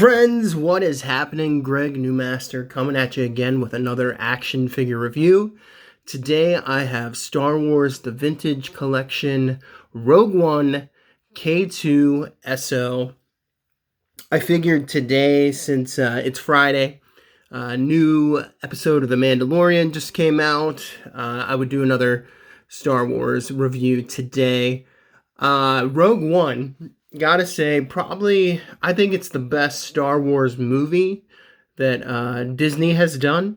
Friends, what is happening? Greg Newmaster coming at you again with another action figure review. Today I have Star Wars The Vintage Collection Rogue One K-2SO. I figured today, since it's Friday, a new episode of The Mandalorian just came out, I would do another Star Wars review today. Rogue One, gotta say, probably, I think it's the best Star Wars movie that Disney has done.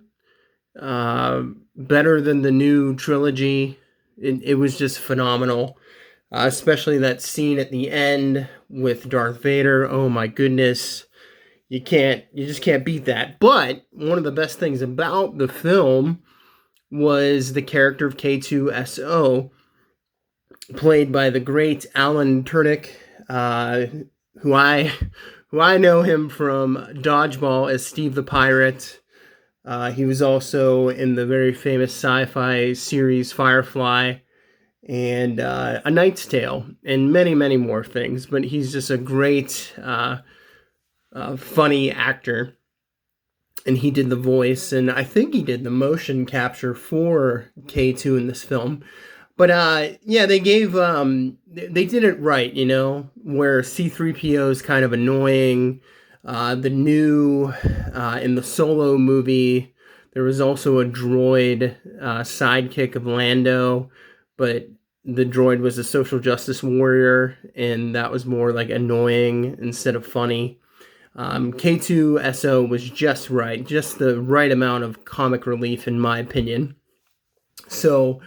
Better than the new trilogy. It was just phenomenal. Especially that scene at the end with Darth Vader. Oh my goodness. You just can't beat that. But one of the best things about the film was the character of K-2SO, played by the great Alan Tudyk, who I know him from Dodgeball as Steve the Pirate. He was also in the very famous sci-fi series Firefly and A Knight's Tale and many, many more things. But he's just a great, funny actor. And he did the voice, and I think he did the motion capture for K2 in this film. But yeah, they gave they did it right, you know, where C-3PO is kind of annoying. The new in the Solo movie, there was also a droid sidekick of Lando, but the droid was a social justice warrior, and that was more like annoying instead of funny. K-2SO was just right, just the right amount of comic relief, in my opinion. So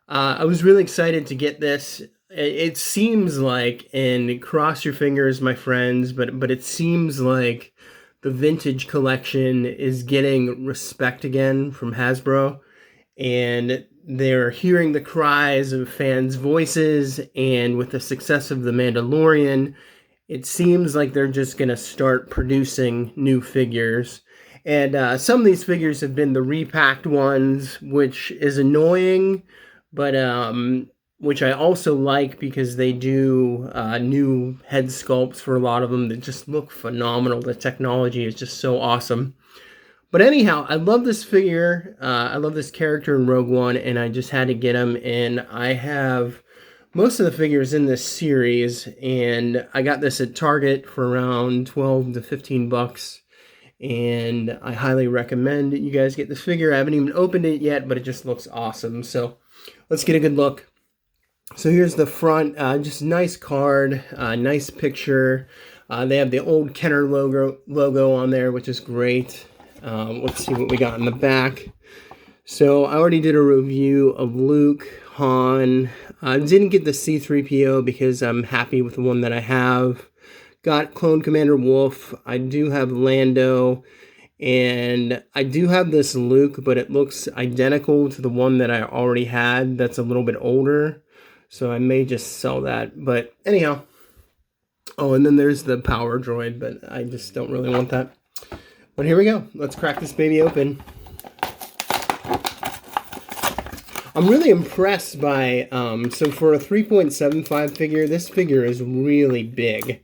I was really excited to get this. It seems like, and cross your fingers, my friends, but it seems like the Vintage Collection is getting respect again from Hasbro, and they're hearing the cries of fans' voices, and with the success of The Mandalorian, it seems like they're just going to start producing new figures. And some of these figures have been the repacked ones, which is annoying, but which I also like because they do new head sculpts for a lot of them that just look phenomenal. The technology is just so awesome. But anyhow, I love this figure. I love this character in Rogue One, and I just had to get him. And I have most of the figures in this series, and I got this at Target for around 12 to 15 bucks. And I highly recommend you guys get this figure. I haven't even opened it yet, but it just looks awesome. So let's get a good look. So here's the front, just nice card, nice picture. They have the old Kenner logo on there, which is great. Let's see what we got in the back. So I already did a review of Luke, Han. I didn't get the C-3PO because I'm happy with the one that I have. Got Clone Commander Wolf. I do have Lando. And I do have this Luke, but it looks identical to the one that I already had that's a little bit older. So I may just sell that. But anyhow. Oh, and then there's the power droid, but I just don't really want that. But here we go. Let's crack this baby open. I'm really impressed by, so for a 3.75 figure, this figure is really big.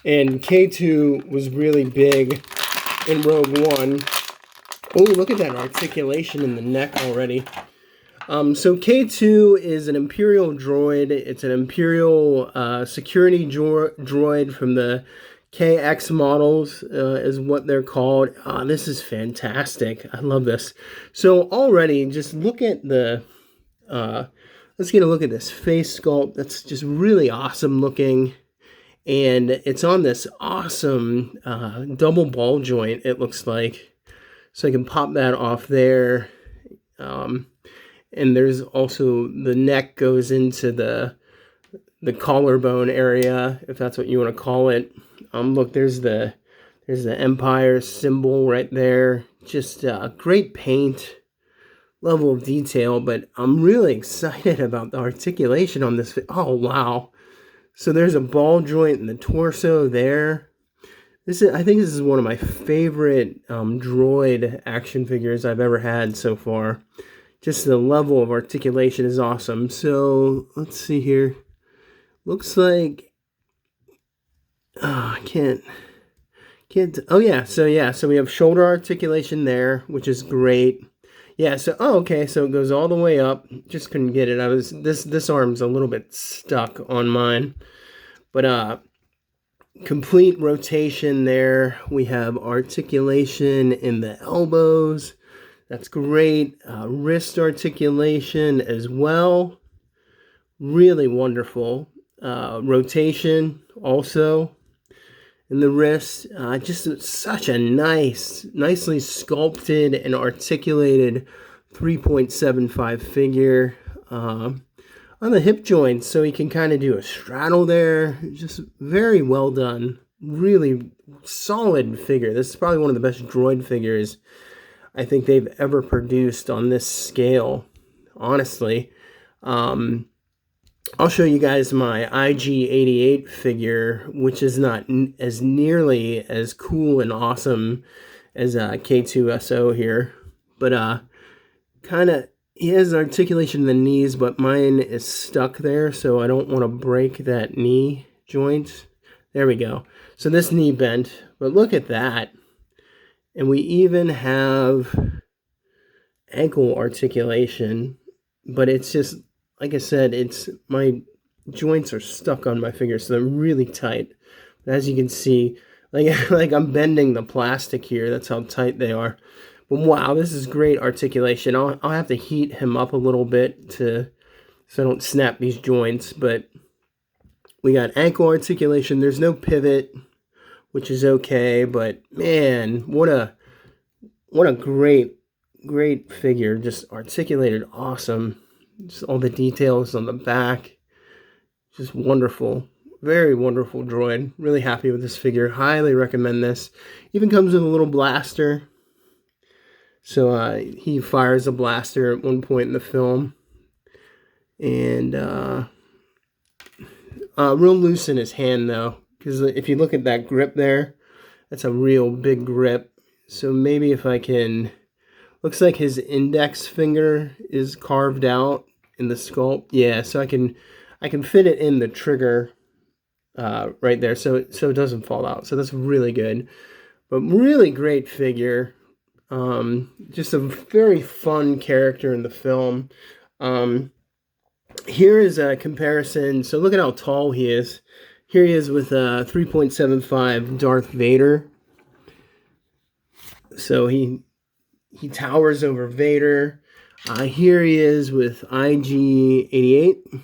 And K2 was really big in Rogue One. Oh, look at that articulation in the neck already. So K2 is an Imperial droid. It's an Imperial security droid from the KX models is what they're called. This is fantastic. I love this. So already, just look at the... let's get a look at this face sculpt. That's just really awesome looking. And it's on this awesome double ball joint, it looks like. So I can pop that off there. And there's also the neck goes into the collarbone area, if that's what you want to call it. Look, there's the Empire symbol right there. Just great paint, level of detail, but I'm really excited about the articulation on this. Oh, wow. So there's a ball joint in the torso there. I think this is one of my favorite droid action figures I've ever had so far. Just the level of articulation is awesome. So let's see here. Looks like I can't Kids. Oh so we have shoulder articulation there, which is great. Yeah, so okay, so it goes all the way up. Just couldn't get it. This arm's a little bit stuck on mine. But complete rotation there. We have articulation in the elbows. That's great. Wrist articulation as well. Really wonderful. Rotation also in the wrist. Just such a nicely sculpted and articulated 3.75 figure. On the hip joints, so he can kind of do a straddle there. Just very well done. Really solid figure. This is probably one of the best droid figures I think they've ever produced on this scale, honestly. I'll show you guys my IG-88 figure, which is not as nearly as cool and awesome as K-2SO here. But kind of, he has articulation in the knees, but mine is stuck there, so I don't want to break that knee joint. There we go. So this knee bent, but look at that. And we even have ankle articulation, but it's just, like I said, it's my joints are stuck on my fingers, so they're really tight. But as you can see, like I'm bending the plastic here. That's how tight they are. But wow, this is great articulation. I'll have to heat him up a little bit so I don't snap these joints. But we got ankle articulation. There's no pivot, which is okay. But man, what a great figure. Just articulated awesome. Just all the details on the back. Just wonderful. Very wonderful droid. Really happy with this figure. Highly recommend this. Even comes with a little blaster. So he fires a blaster at one point in the film. And real loose in his hand, though. Because if you look at that grip there, that's a real big grip. So maybe if I can... Looks like his index finger is carved out in the sculpt. Yeah, so I can fit it in the trigger right there, so it doesn't fall out. So that's really good. But really great figure. Just a very fun character in the film. Here is a comparison. So look at how tall he is. Here he is with 3.75 Darth Vader. So he towers over Vader. Here he is with IG-88.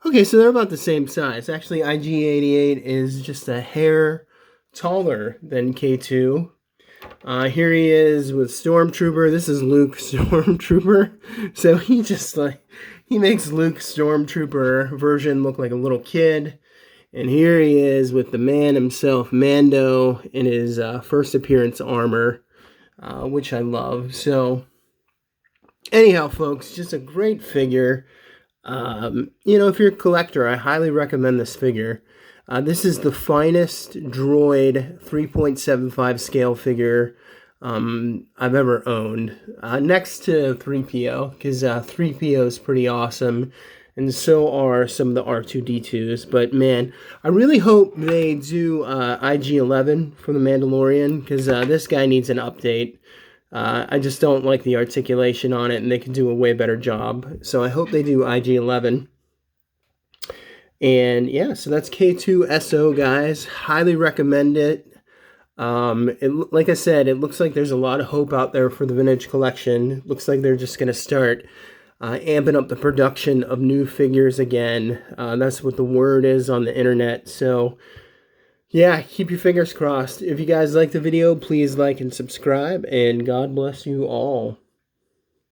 Okay, so they're about the same size. Actually, IG-88 is just a hair taller than K2. Here he is with Stormtrooper. This is Luke Stormtrooper. So he makes Luke Stormtrooper version look like a little kid. And here he is with the man himself, Mando, in his first appearance armor, which I love. So, anyhow, folks, just a great figure. If you're a collector, I highly recommend this figure. This is the finest droid 3.75 scale figure I've ever owned. Next to 3PO, because 3PO is pretty awesome. And so are some of the R2-D2s. But man, I really hope they do IG-11 for the Mandalorian, because this guy needs an update. I just don't like the articulation on it, and they can do a way better job. So I hope they do IG-11. And yeah, so that's K-2SO, guys. Highly recommend it. Like I said, it looks like there's a lot of hope out there for the vintage collection. Looks like they're just going to start amping up the production of new figures again. That's what the word is on the internet. So yeah, keep your fingers crossed. If you guys like the video, please like and subscribe, and God bless you all.